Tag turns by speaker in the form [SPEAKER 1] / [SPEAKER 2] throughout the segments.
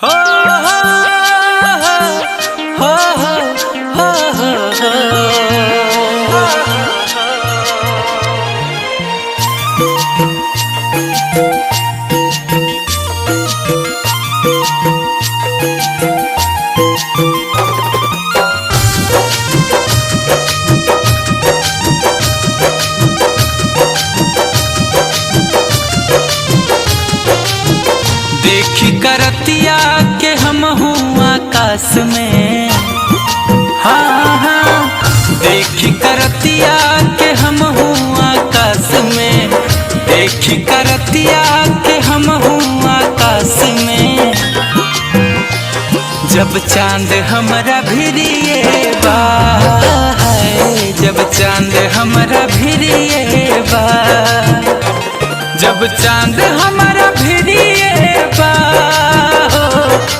[SPEAKER 1] हो हो हो हो हो देखी करतिया के हम हूँ आकाश में, हाँ हाँ देखी करतिया के हम हूँ आकाश में, देखी करतिया के हम हूँ आकाश में। जब चांद हमरा भिरिए बा, जब चांद हमरा भिरिए बा, जब चांद हमरा भिरिए बा,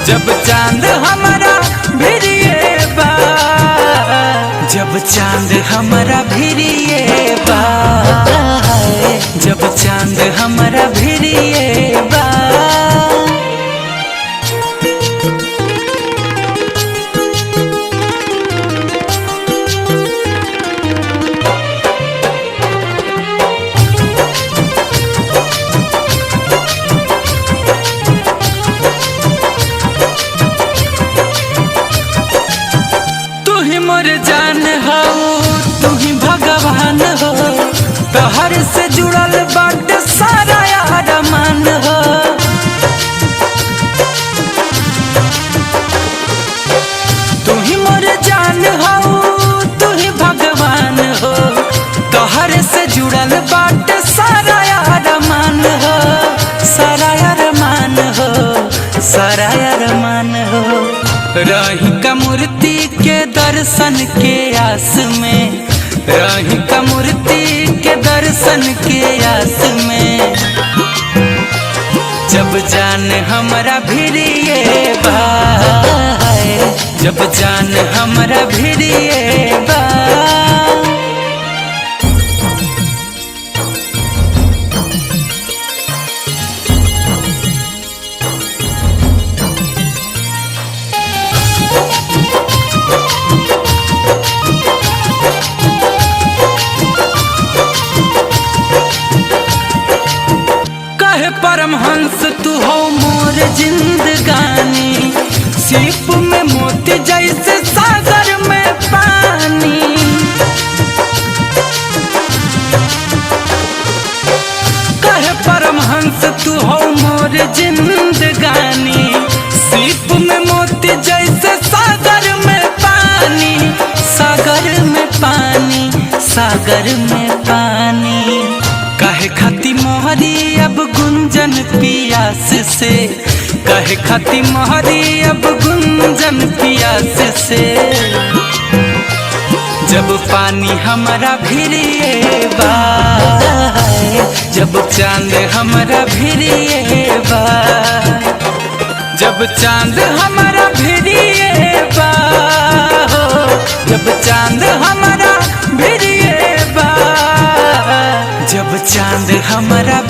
[SPEAKER 1] जब चांद हमरा भिरिए बा, जब चांद हमरा भिरिए बा, जब चांद हमरा भिरिए बा। मोर जान हो तू ही भगवान हो, तोहर से जुड़ल बाटे सारा अरमान हो। तू ही मोर जान हो तू ही भगवान हो, तोहर से जुड़ल बाटे सारा अरमान हो, सारा अरमान हो, सारा अरमान हो। रही का मूर्ति के दर्शन के आस में, रही का मूर्ति के दर्शन के आस में। जब जान हमरा भिरिए बा, जब जान हमरा भिरिए बा। परमहंस तू हो मोर जिंदगानी, सीप में मोती जैसे सागर में पानी। कहे परमहंस तू हो मोर जिंदगानी, सीप में मोती जैसे सागर में पानी, सागर में पानी, सागर में पानी। कहे खाती मोहरी अब गुंजन पियास से, कहे खाती मोहरी अब गुंजन पियास से। जब पानी हमरा भिरिए बा, जब चांद हमरा भिरिए बा, जब चांद हमरा भिरिए बा, जब चांद हमरा भिरिए बा, जब चांद हमरा